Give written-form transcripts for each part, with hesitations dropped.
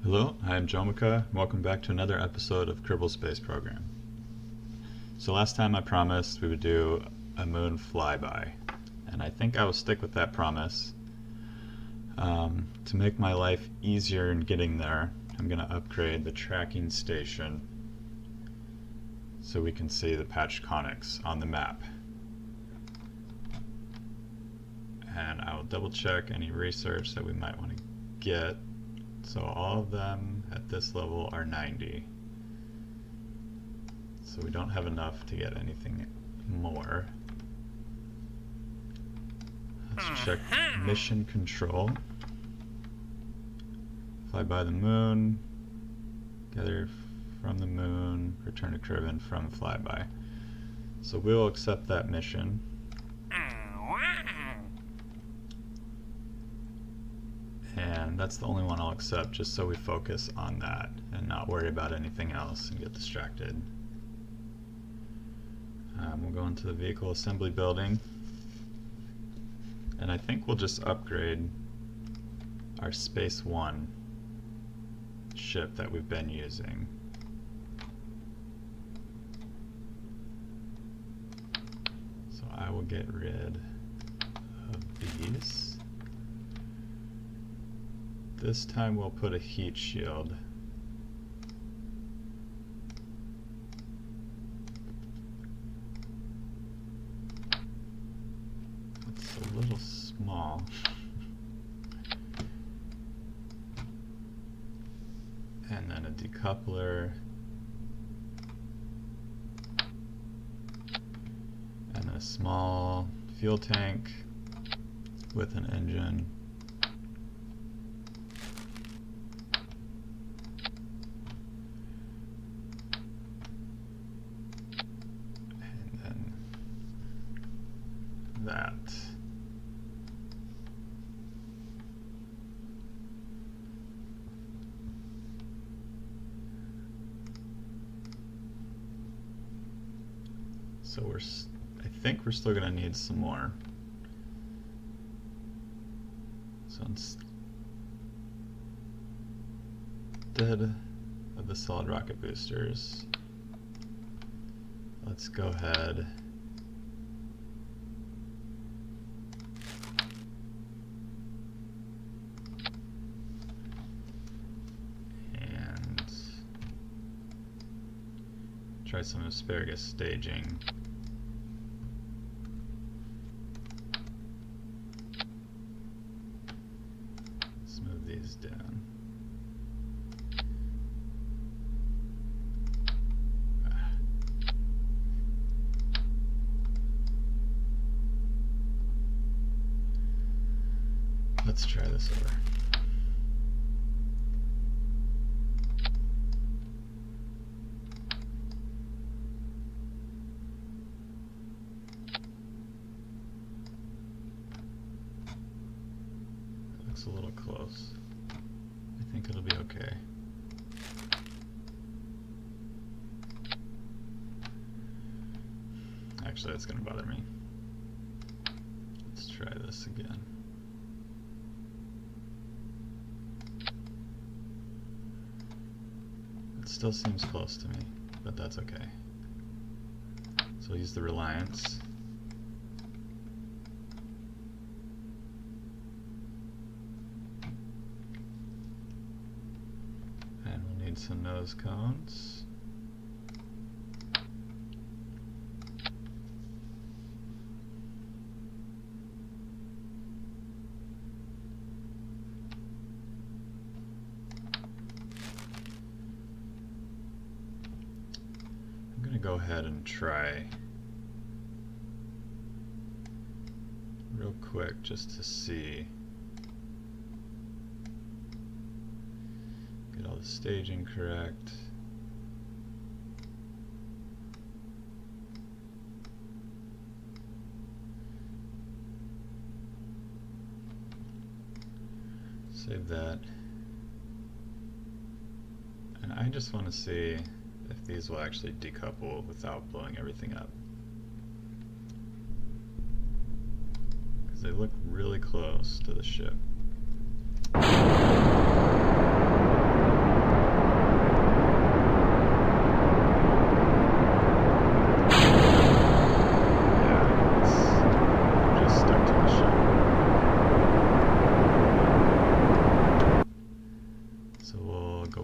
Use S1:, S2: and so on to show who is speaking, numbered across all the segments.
S1: Hello, I'm Jomika. Welcome back to another episode of Kerbal Space Program. So last time I promised we would do a moon flyby, and I think I will stick with that promise. To make my life easier in getting there, I'm going to upgrade the tracking station so we can see the patched conics on the map. And I will double check any research that we might want to get. So all of them at this level are 90. So we don't have enough to get anything more. Let's check mission control. Fly by the moon, gather from the moon, return to Kerbal from flyby. So we'll accept that mission. And that's the only one I'll accept, just so we focus on that and not worry about anything else and get distracted. We'll go into the vehicle assembly building, and I think we'll just upgrade our Space One ship that we've been using. So I will get rid of these. This time we'll put a heat shield. It's a little small. And then a decoupler. And a small fuel tank with an engine. That. So I think we're still going to need some more. So instead of the solid rocket boosters, let's go ahead try some asparagus staging. Let's move these down. Let's try this over. A little close. I think it'll be okay. Actually, that's going to bother me. Let's try this again. It still seems close to me, but that's okay. So we'll use the Reliance. Some nose cones. I'm going to go ahead and try real quick just to see. Get all the staging correct. Save that. And I just want to see if these will actually decouple without blowing everything up. Because they look really close to the ship.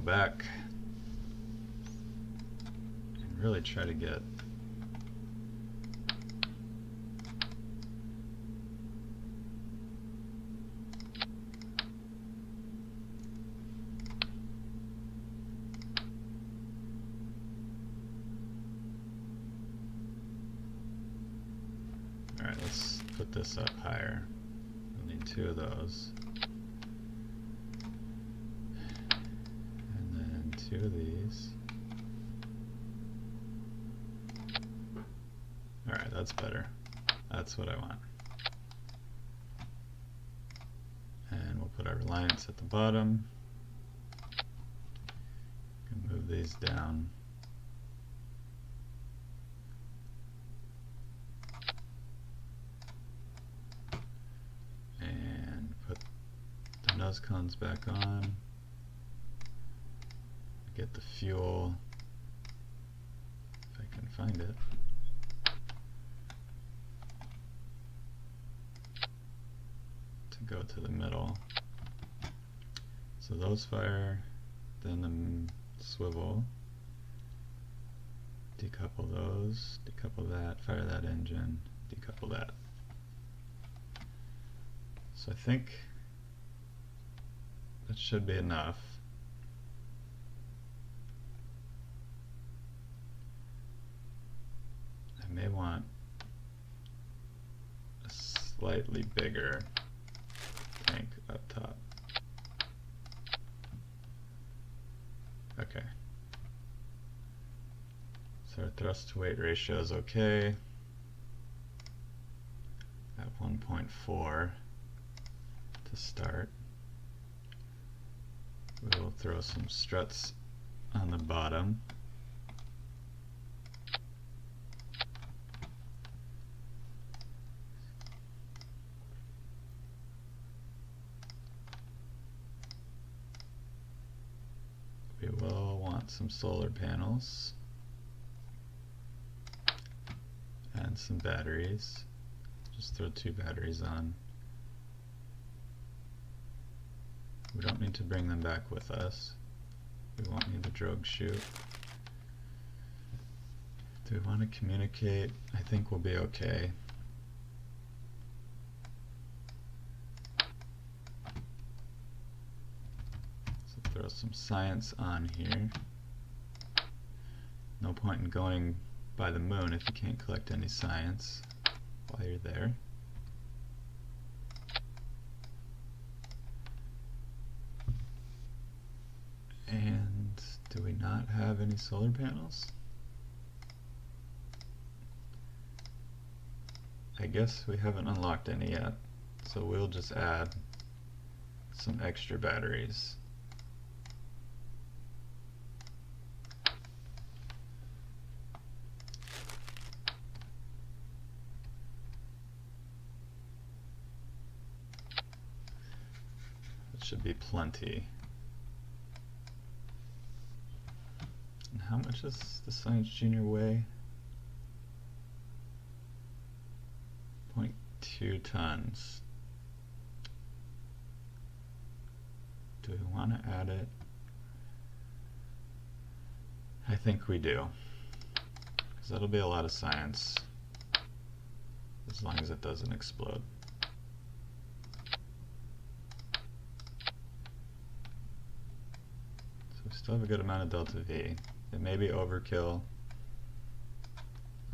S1: back and really try to get Alright, let's put this up higher. We'll need 2 of those. And then 2 of these. Alright, that's better. That's what I want. And we'll put our reliance at the bottom. Move these down. Nose cones back on. Get the fuel, if I can find it. To go to the middle. So those fire, then the swivel. Decouple those, decouple that, fire that engine, decouple that. So I think that should be enough. I may want a slightly bigger tank up top. Okay. So our thrust to weight ratio is okay at 1.4 to start. We will throw some struts on the bottom. We will want some solar panels and some batteries. Just throw 2 batteries on. We don't need to bring them back with us. We won't need the drogue chute. Do we want to communicate? I think we'll be okay. So throw some science on here. No point in going by the moon if you can't collect any science while you're there. And do we not have any solar panels? I guess we haven't unlocked any yet, so we'll just add some extra batteries. It should be plenty. How much does the Science Junior weigh? 0.2 tons. Do we want to add it? I think we do, because that'll be a lot of science, as long as it doesn't explode. So we still have a good amount of delta V. It may be overkill.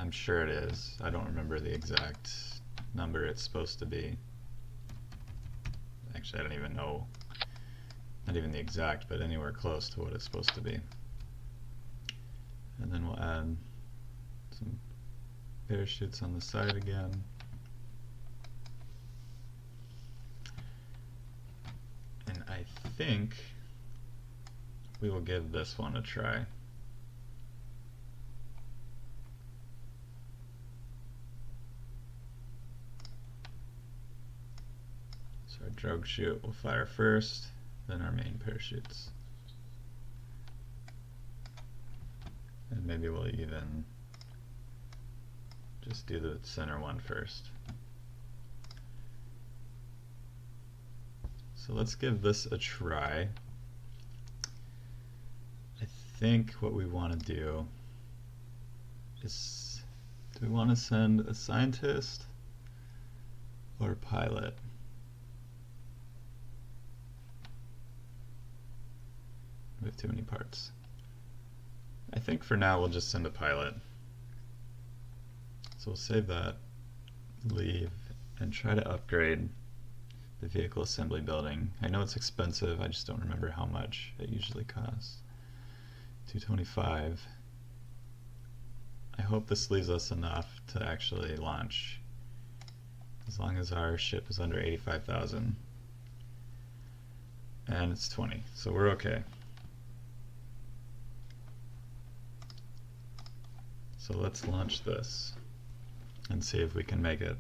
S1: I'm sure it is. I don't remember the exact number it's supposed to be. Actually, I don't even know. Not even the exact, but anywhere close to what it's supposed to be. And then we'll add some parachutes on the side again. And I think we will give this one a try. So our drogue chute will fire first, then our main parachutes. And maybe we'll even just do the center one first. So let's give this a try. think what we want to do is, do we want to send a scientist or a pilot? We have too many parts. I think for now we'll just send a pilot. So we'll save that, leave, and try to upgrade the vehicle assembly building. I know it's expensive, I just don't remember how much it usually costs. $225. I hope this leaves us enough to actually launch, as long as our ship is under 85,000. And it's 20, so we're okay. So let's launch this and see if we can make it.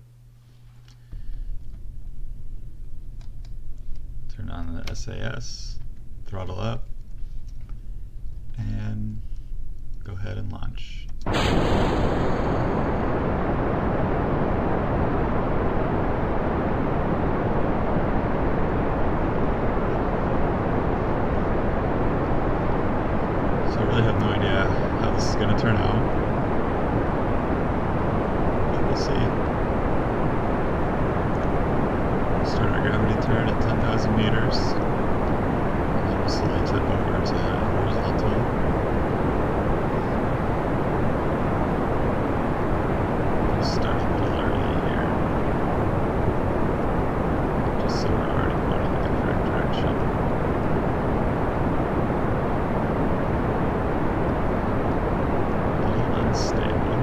S1: Turn on the SAS, throttle up, and go ahead and launch. So I really have no idea how this is going to turn out. See. Start our gravity turn at 10,000 meters, and then we'll slowly tip over to horizontal. We'll start a little early here, just so we're already pointing in the correct direction. A little unstable.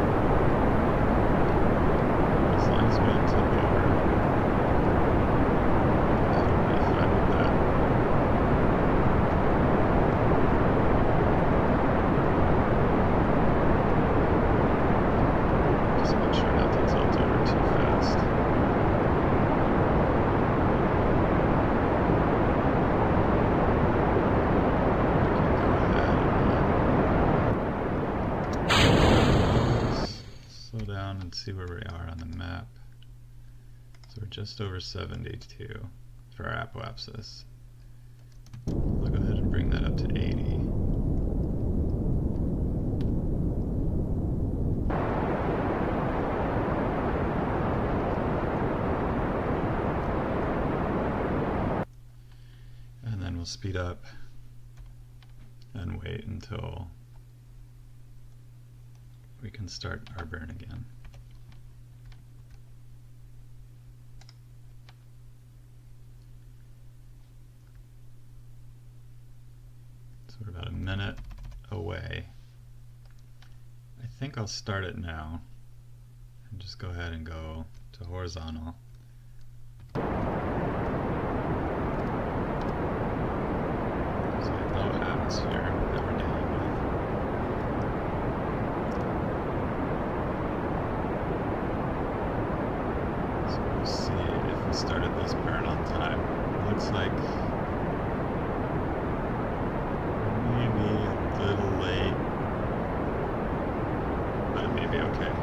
S1: And see where we are on the map. So we're just over 72 for our apoapsis. I'll go ahead and bring that up to 80. And then we'll speed up and wait until we can start our burn again. So we're about a minute away. I think I'll start it now and just go ahead and go to horizontal. So we have no atmosphere that we're dealing with. So we'll see if we started this burn on time. Looks like maybe a little late, but it may be okay.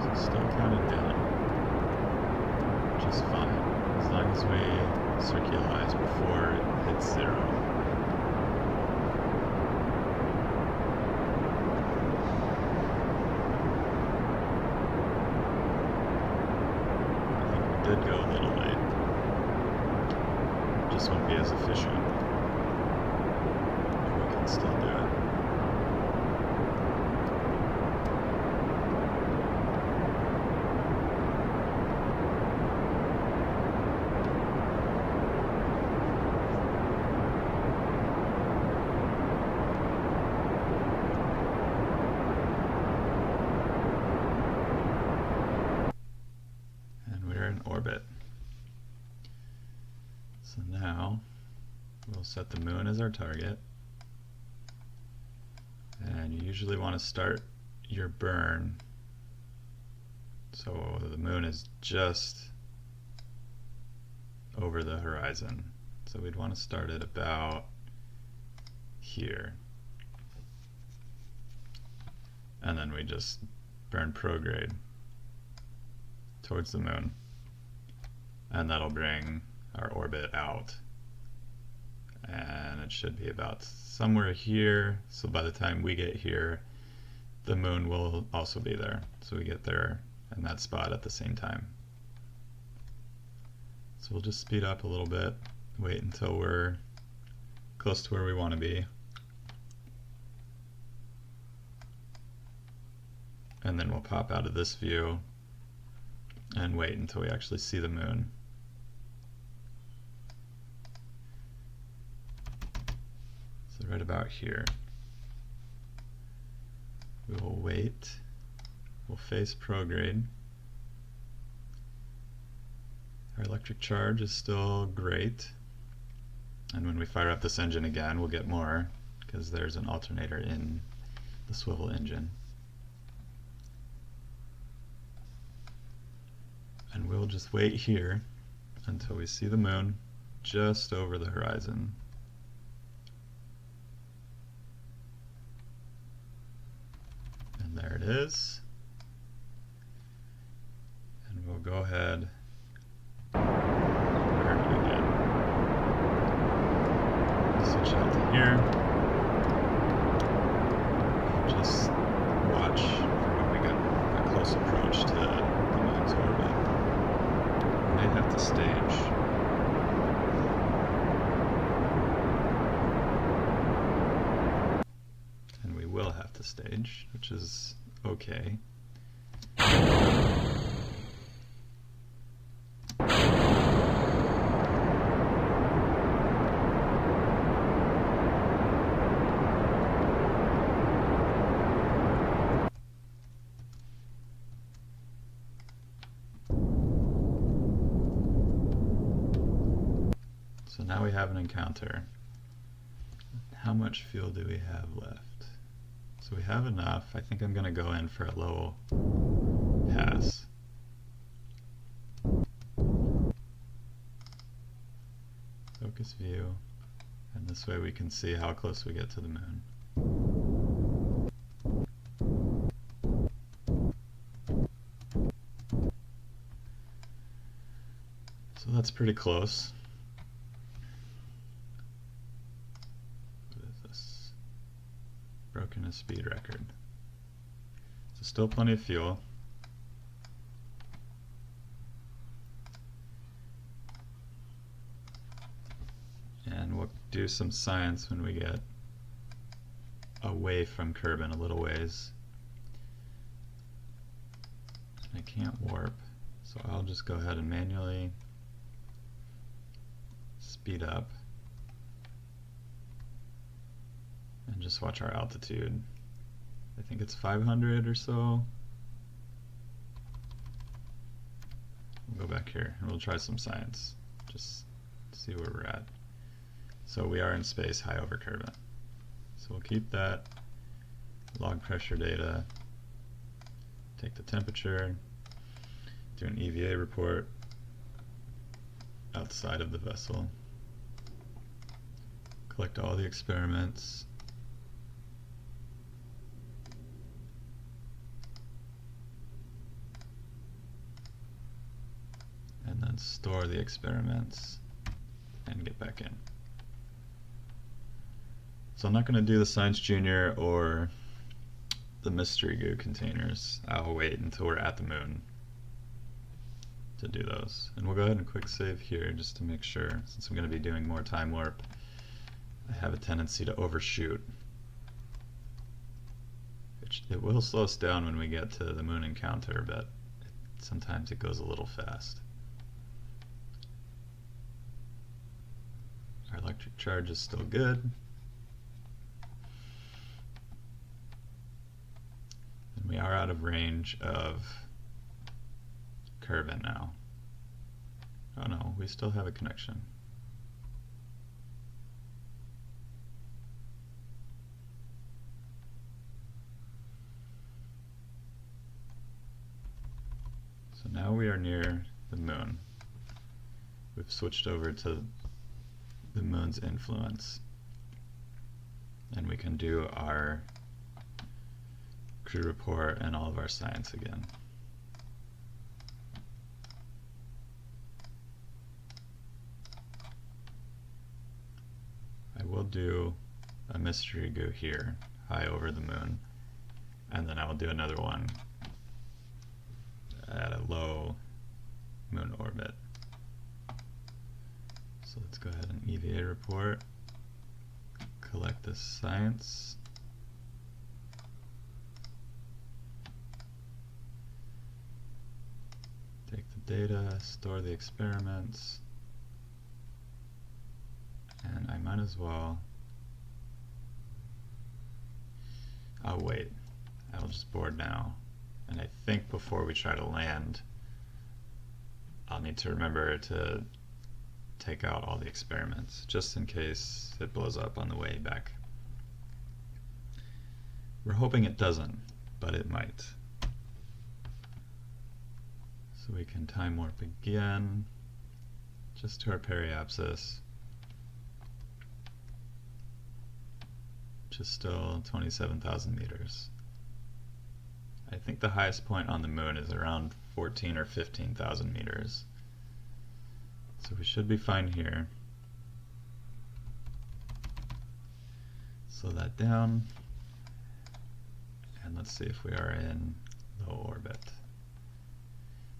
S1: So still counting down, which is fine, as long as we circularize before it hits 0. Did go a little late. Just won't be as efficient. But we can still do it. Orbit. So now we'll set the moon as our target, and you usually want to start your burn so the moon is just over the horizon. So we'd want to start it about here. and then we just burn prograde towards the moon, and that'll bring our orbit out, and it should be about somewhere here, so by the time we get here the moon will also be there, so we get there in that spot at the same time. So we'll just speed up a little bit, wait until we're close to where we want to be, and then we'll pop out of this view and wait until we actually see the moon. So right about here. We will wait, we'll face prograde. Our electric charge is still great, and when we fire up this engine again we'll get more because there's an alternator in the swivel engine. And we'll just wait here until we see the moon just over the horizon. And there it is. And we'll go ahead and burn it again. Switch out to here. Just watch for when we get a close approach to the moon's orbit. We may have to stage. And we will have to stage, which is okay. So now we have an encounter. How much fuel do we have left? So we have enough. I think I'm going to go in for a low pass. Focus view, and this way we can see how close we get to the moon. So that's pretty close. Broken a speed record. So still plenty of fuel. And we'll do some science when we get away from Kerbal a little ways. I can't warp, so I'll just go ahead and manually speed up. And just watch our altitude. I think it's 500 or so. We'll go back here and we'll try some science. Just see where we're at. So we are in space high over Kerbal. So we'll keep that. Log pressure data. Take the temperature. Do an EVA report outside of the vessel. Collect all the experiments. And then store the experiments and get back in. So I'm not going to do the Science Junior or the Mystery Goo containers. I'll wait until we're at the moon to do those. And we'll go ahead and quick save here just to make sure, since I'm going to be doing more time warp, I have a tendency to overshoot. It will slow us down when we get to the moon encounter, but sometimes it goes a little fast. Our electric charge is still good. And we are out of range of Kerbal now. Oh no, we still have a connection. So now we are near the moon. We've switched over to the moon's influence, and we can do our geometry report and all of our science again. I will do a mystery goo here, high over the moon, and then I will do another one at a low moon orbit. So let's go ahead and EVA report, collect the science, take the data, store the experiments, and I might as well, I'll wait, I'll just board now, and I think before we try to land, I'll need to remember to take out all the experiments, just in case it blows up on the way back. We're hoping it doesn't, but it might. So we can time warp again, just to our periapsis, which is still 27,000 meters. I think the highest point on the moon is around 14 or 15,000 meters. So we should be fine here. Slow that down, and let's see if we are in low orbit.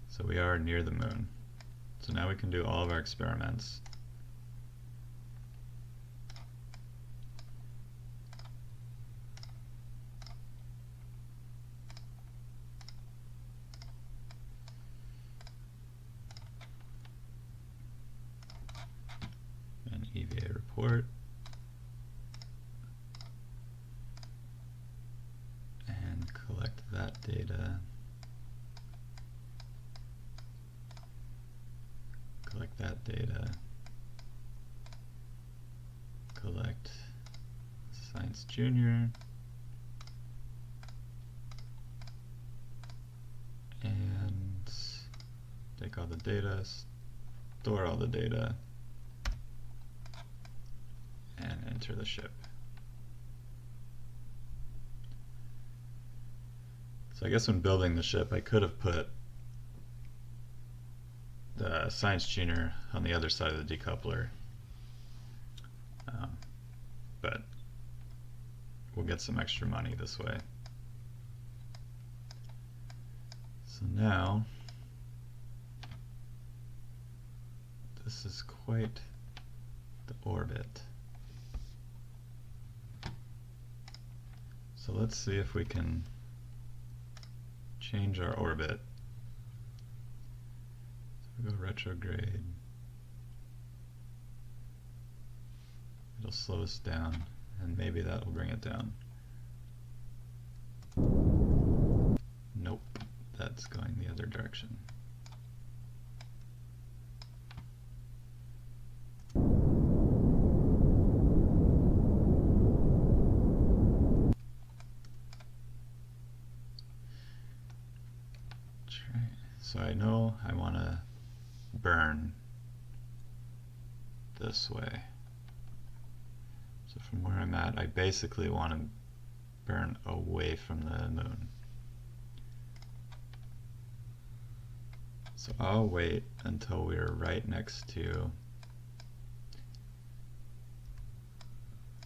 S1: So we are near the moon. So now we can do all of our experiments. And EVA report. And collect that data. Collect that data. Collect Science Junior. And take all the data, store all the data, and enter the ship. So I guess when building the ship, I could have put the Science Tuner on the other side of the decoupler, but we'll get some extra money this way. So now, this is quite the orbit. So let's see if we can change our orbit. So go retrograde. It'll slow us down, and maybe that will bring it down. Nope, that's going the other direction. So I know I want to burn this way. So from where I'm at, I basically want to burn away from the moon. So I'll wait until we're right next to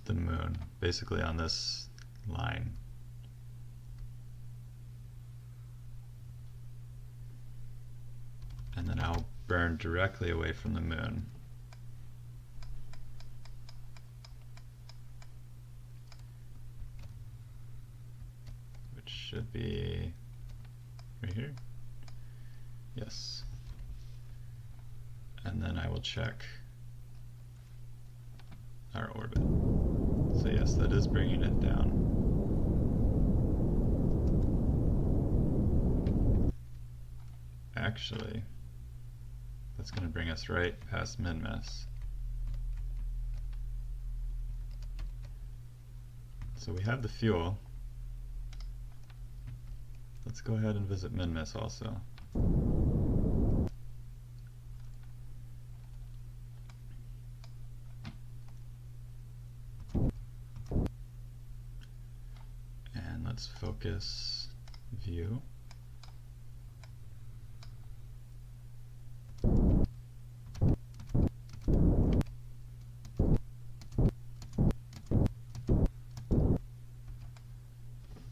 S1: the moon, basically on this line. And then I'll burn directly away from the moon. Which should be right here. Yes. And then I will check our orbit. So yes, that is bringing it down. Actually, that's going to bring us right past Minmus. So we have the fuel. Let's go ahead and visit Minmus also. And let's focus view.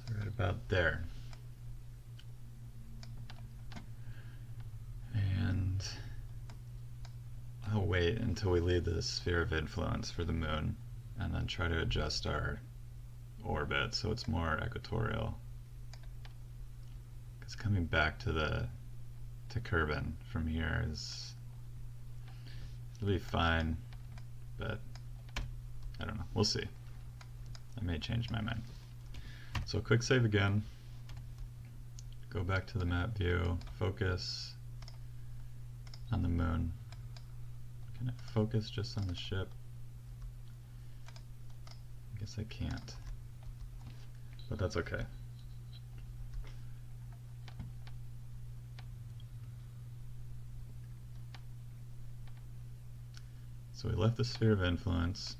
S1: Right about there. And I'll wait until we leave the sphere of influence for the moon and then try to adjust our orbit so it's more equatorial. Because coming back to Kerbal from here it'll be fine, but I don't know. We'll see. I may change my mind. So quick save again. Go back to the map view. Focus on the moon. Can I focus just on the ship? I guess I can't. But that's okay. So we left the sphere of influence.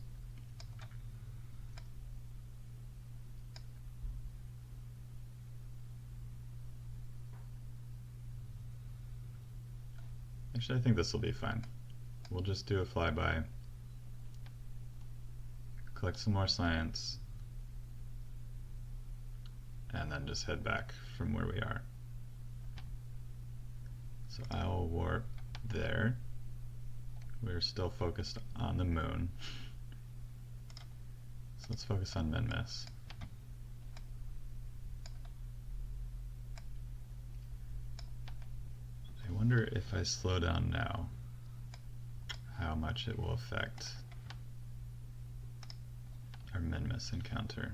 S1: Actually, I think this will be fine. We'll just do a flyby, collect some more science, and then just head back from where we are. So I'll warp there. We're still focused on the moon. So let's focus on Minmus. I wonder if I slow down now, how much it will affect our Minmus encounter.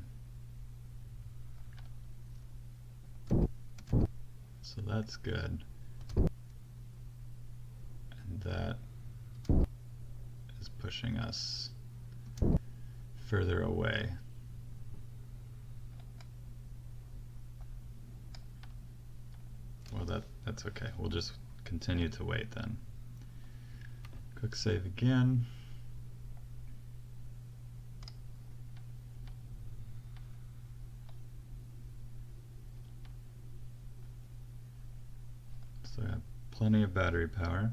S1: So that's good. And that is pushing us further away. Well, that's okay. We'll just continue to wait then. Quick save again. So I have plenty of battery power.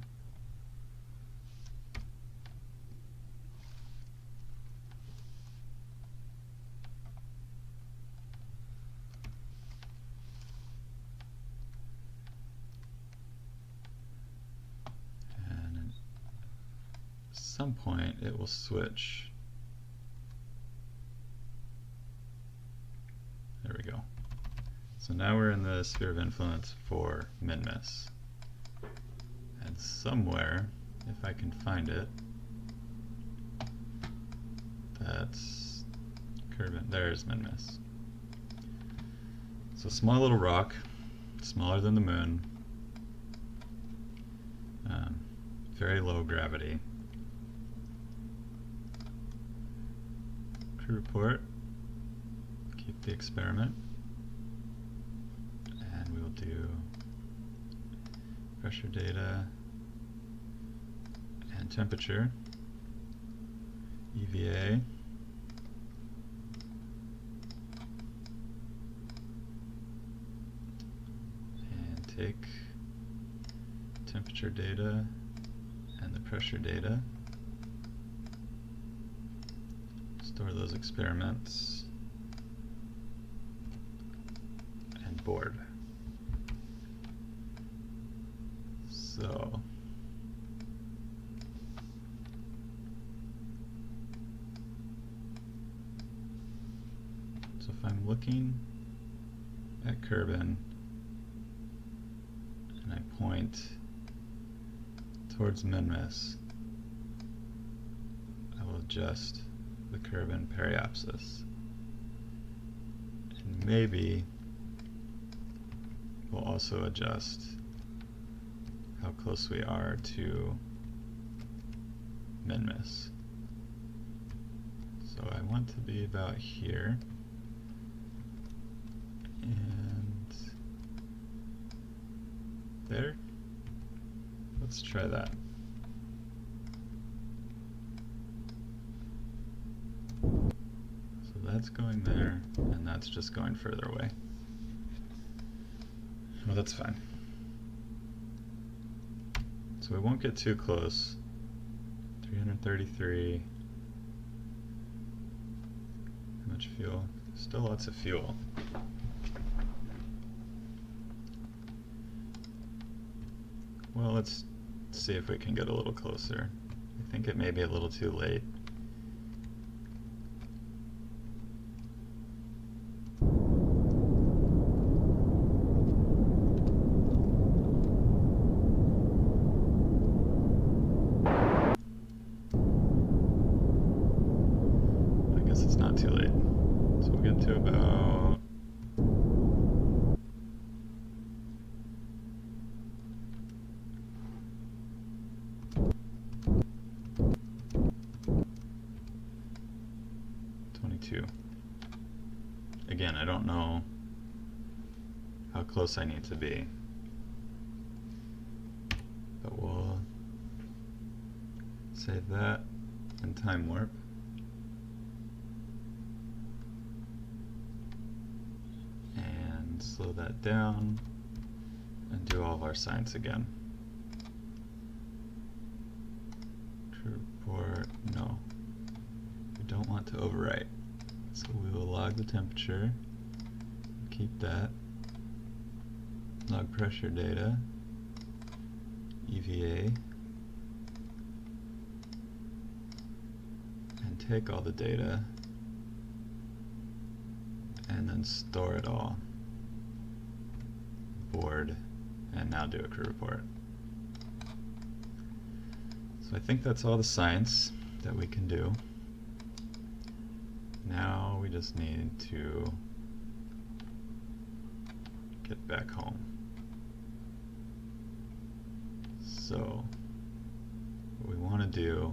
S1: At some point it will switch. There we go. So now we're in the sphere of influence for Minmus. And somewhere, if I can find it, that's Kerbal. There's Minmus. So small little rock, smaller than the moon, very low gravity. Crew report, keep the experiment, and we will do pressure data and temperature, EVA, and take temperature data and the pressure data, store those experiments, and board. So if I'm looking at Kerbal and I point towards Minmus, I will adjust the Kerbal periapsis. And maybe we'll also adjust how close we are to Minmus. So I want to be about here. And there. Let's try that. So that's going there, and that's just going further away. Well, that's fine. So we won't get too close. 333. How much fuel? Still lots of fuel. Well, let's see if we can get a little closer. I think it may be a little too late. I guess it's not too late. So we'll get to about again, I don't know how close I need to be, but we'll save that and time warp. And slow that down and do all of our science again. True report, no. We don't want to overwrite. So we will log the temperature, keep that, log pressure data, EVA, and take all the data and then store it all, board, and now do a crew report. So I think that's all the science that we can do. Now we just need to get back home. So what we want to do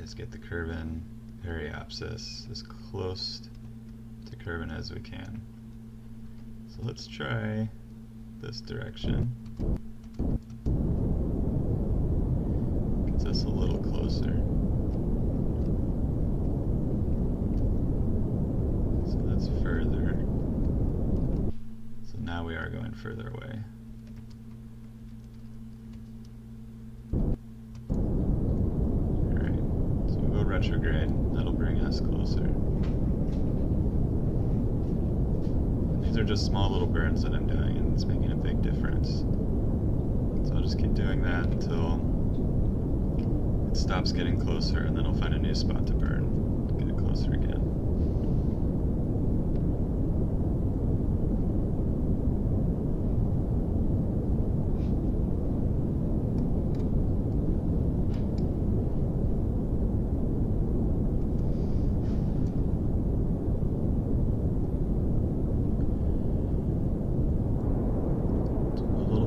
S1: is get the Kerbal periapsis as close to Kerbal as we can. So let's try this direction. Gets us a little closer. Further. So now we are going further away. Alright, so we'll go retrograde. That'll bring us closer. And these are just small little burns that I'm doing, and it's making a big difference. So I'll just keep doing that until it stops getting closer, and then I'll find a new spot to burn. Get it closer again.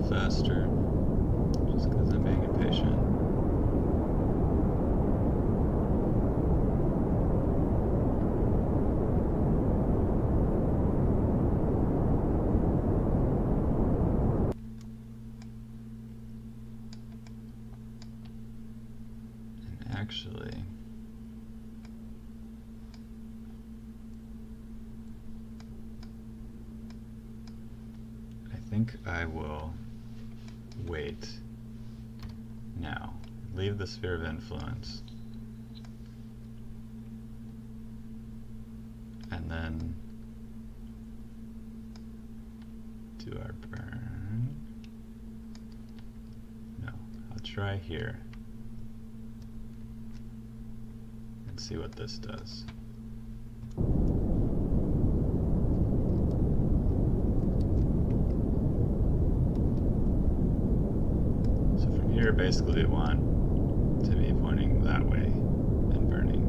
S1: Faster, just because I'm being impatient. And actually, I think I will wait now. Leave the sphere of influence. And then do our burn. No, I'll try here and see what this does. Here, basically, we want to be pointing that way and burning.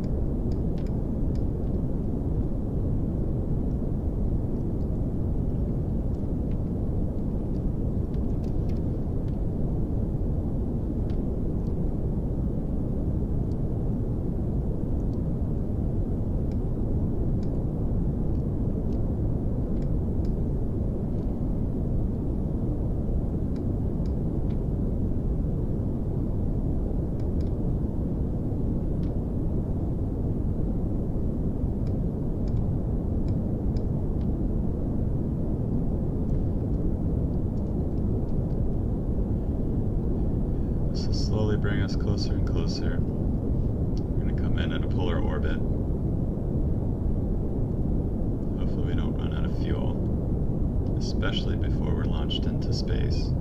S1: bring us closer and closer. We're going to come in at a polar orbit. Hopefully we don't run out of fuel, especially before we're launched into space.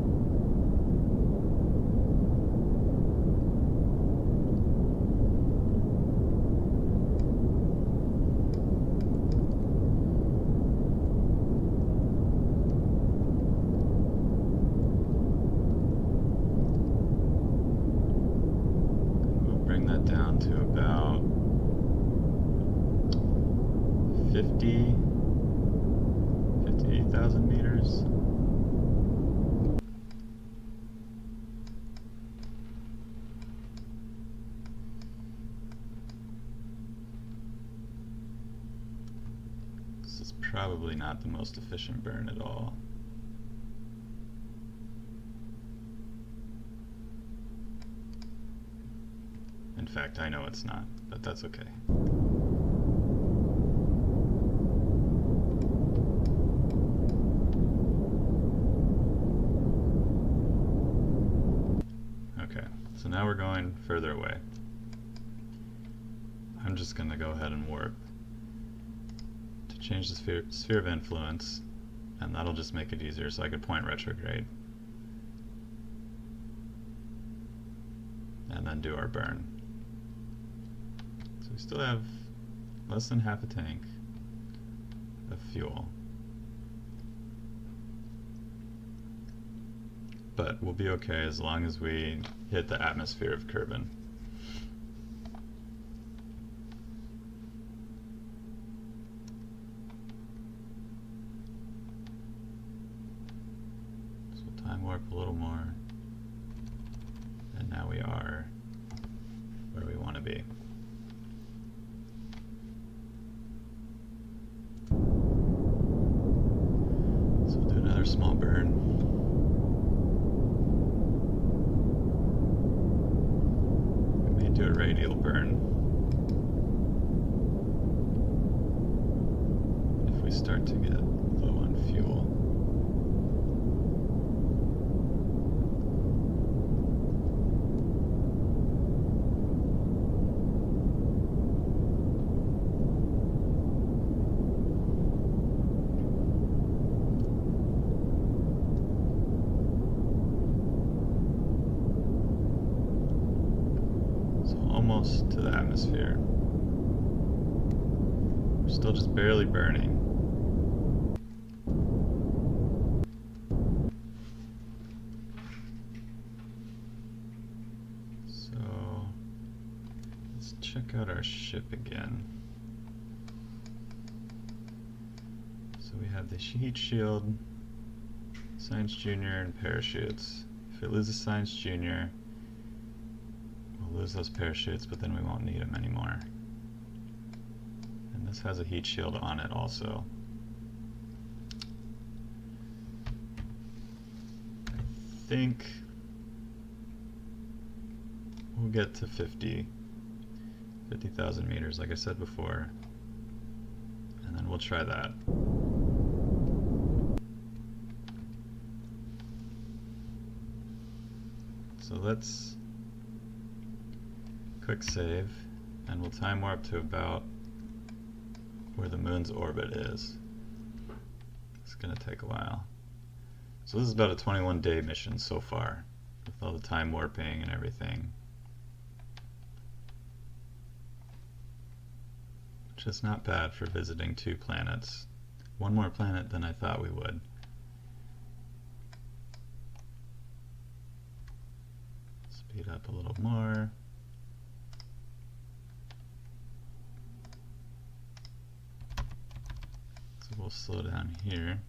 S1: Down to about 58,000 meters. This is probably not the most efficient burn at all. In fact, I know it's not, but that's okay. Okay, so now we're going further away. I'm just going to go ahead and warp to change the sphere of influence, and that'll just make it easier so I could point retrograde. And then do our burn. We still have less than half a tank of fuel, but we'll be okay as long as we hit the atmosphere of Kerbal. So we'll time warp a little more, and now we are where we want to be. Small burn. We may do a radial burn if we start to get low on fuel. Almost to the atmosphere. We're still just barely burning. So let's check out our ship again. So we have the heat shield, Science Junior, and parachutes. If it loses Science Junior, we'll lose those parachutes, but then we won't need them anymore. And this has a heat shield on it also. I think we'll get to 50,000 meters, like I said before, and then we'll try that. So let's quick save, and we'll time warp to about where the moon's orbit is. It's going to take a while. So this is about a 21-day mission so far, with all the time warping and everything. Which is not bad for visiting 2 planets. One more planet than I thought we would. Speed up a little more. So we'll slow down here.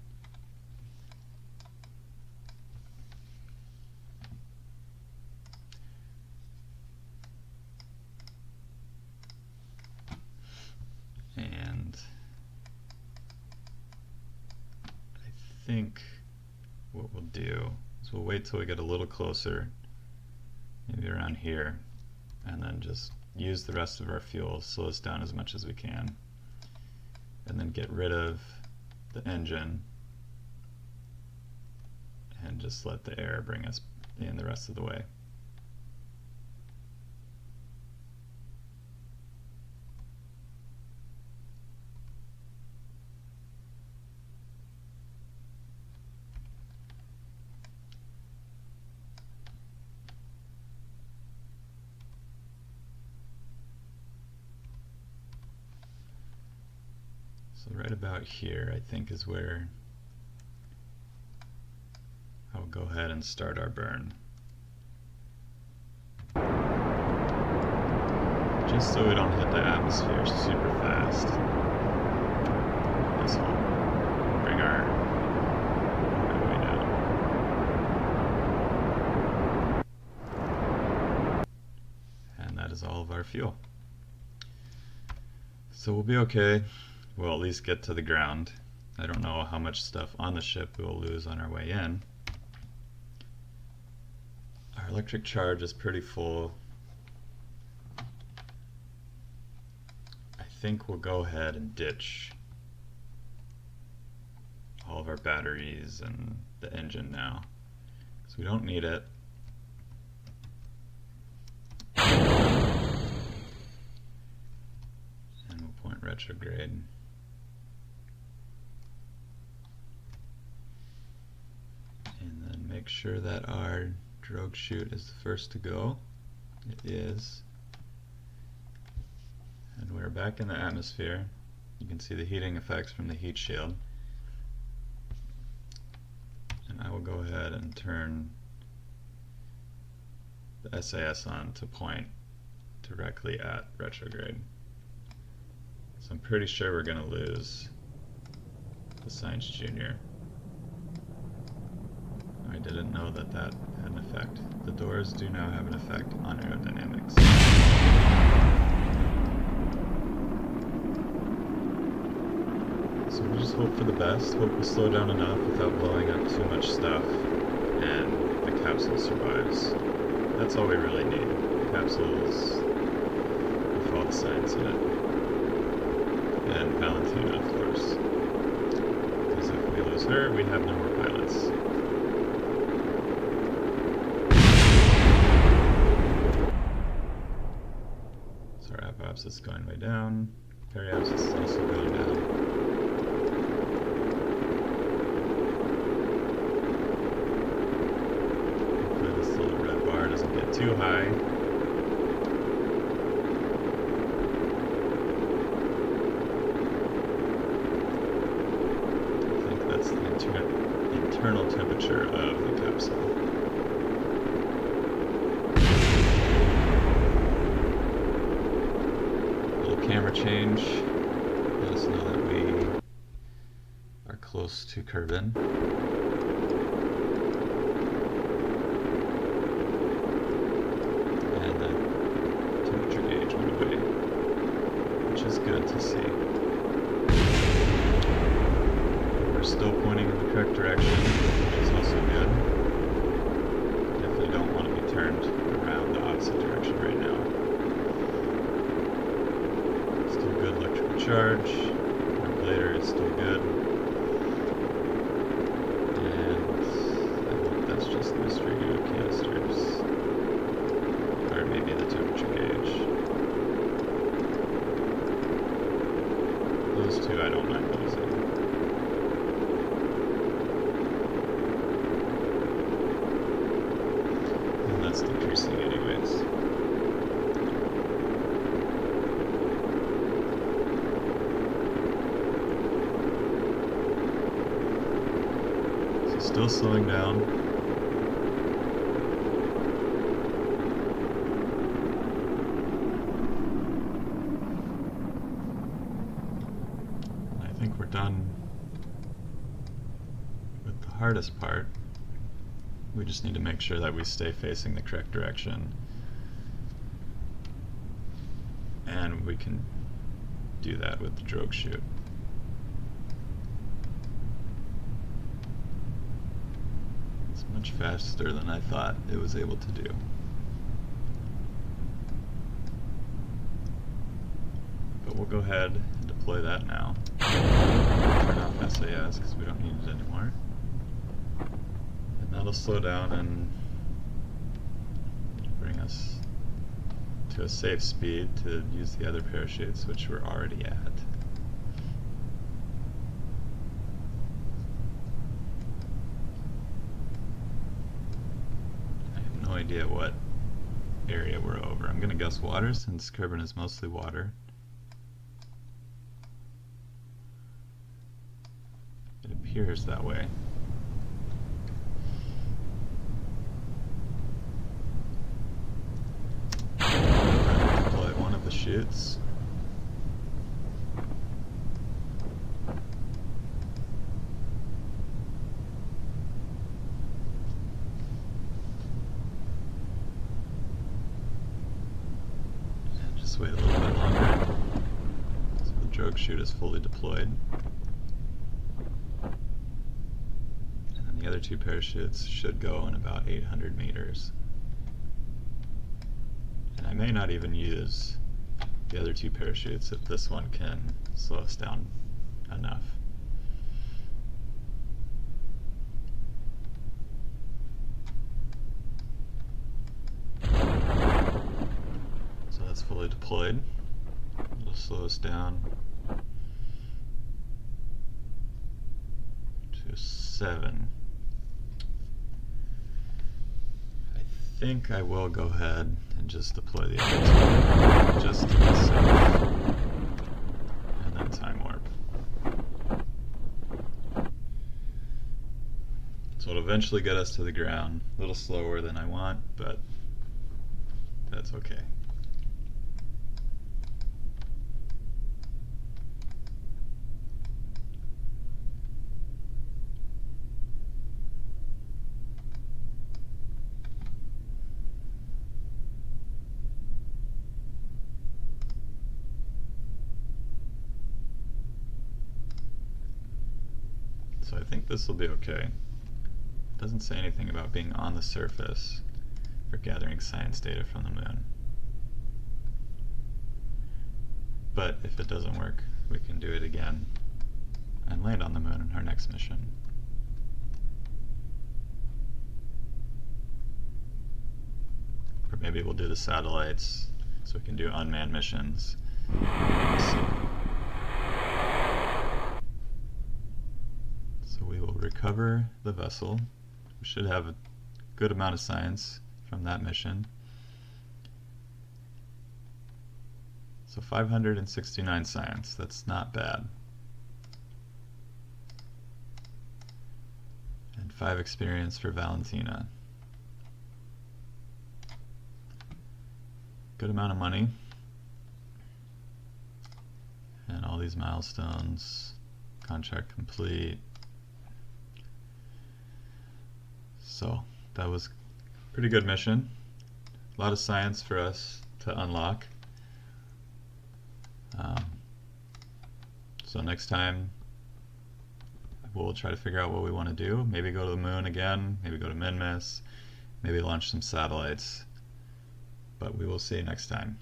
S1: And I think what we'll do is we'll wait till we get a little closer, maybe around here, and then just use the rest of our fuel, slow us down as much as we can, and then get rid of the engine and just let the air bring us in the rest of the way. So right about here, I think, is where I'll go ahead and start our burn. Just so we don't hit the atmosphere super fast. This will bring our way down. And that is all of our fuel. So we'll be okay. We'll at least get to the ground. I don't know how much stuff on the ship we will lose on our way in. Our electric charge is pretty full. I think we'll go ahead and ditch all of our batteries and the engine now, because we don't need it. And we'll point retrograde. And then make sure that our drogue chute is the first to go. It is. And we're back in the atmosphere. You can see the heating effects from the heat shield. And I will go ahead and turn the SAS on to point directly at retrograde. So I'm pretty sure we're going to lose the Science Junior. I didn't know that that had an effect. The doors do now have an effect on aerodynamics. So we just hope for the best, hope we slow down enough without blowing up too much stuff, and the capsule survives. That's all we really need. The capsules with all the science in it. And Valentina, of course. Because if we lose her, we have no more pilots. So our apoapsis is going way down. Periapsis is also going down. Hopefully this little red bar doesn't get too high. I think that's the internal temperature of the capsule. Camera change. Let us know that we are close to Kerbal. And the temperature gauge went away, which is good to see. We're still pointing in the correct direction, which is also good. Definitely don't want to be turned around the opposite direction right now. Good electrical charge. Our blader is still good. And I hope that's just mystery goo canisters. Or maybe the temperature gauge. Those two I don't mind losing. And that's decreasing anyways. Still slowing down. I think we're done with the hardest part. We just need to make sure that we stay facing the correct direction. And we can do that with the drogue chute. Much faster than I thought it was able to do. But we'll go ahead and deploy that now. Turn off SAS because we don't need it anymore. And that'll slow down and bring us to a safe speed to use the other parachutes, which we're already at. No idea what area we're over. I'm going to guess water since Kerbal is mostly water. appears that way. Deploy one of the chutes. And just wait a little bit longer. So the drogue chute is fully deployed. The other two parachutes should go in about 800 meters. And I may not even use the other two parachutes if this one can slow us down enough. So that's fully deployed. It'll slow us down to 7. I think I will go ahead and just deploy the other two, just to be safe, and then time warp. So it'll eventually get us to the ground, a little slower than I want, but that's okay. So I think this will be okay. It doesn't say anything about being on the surface for gathering science data from the moon. But if it doesn't work, we can do it again and land on the moon in our next mission. Or maybe we'll do the satellites so we can do unmanned missions. We'll see. So we will recover the vessel. We should have a good amount of science from that mission. So 569 science, that's not bad. And 5 experience for Valentina. Good amount of money. And all these milestones. Contract complete. So that was a pretty good mission. A lot of science for us to unlock. So next time we'll try to figure out what we want to do. Maybe go to the moon again, maybe go to Minmus, maybe launch some satellites. But we will see you next time.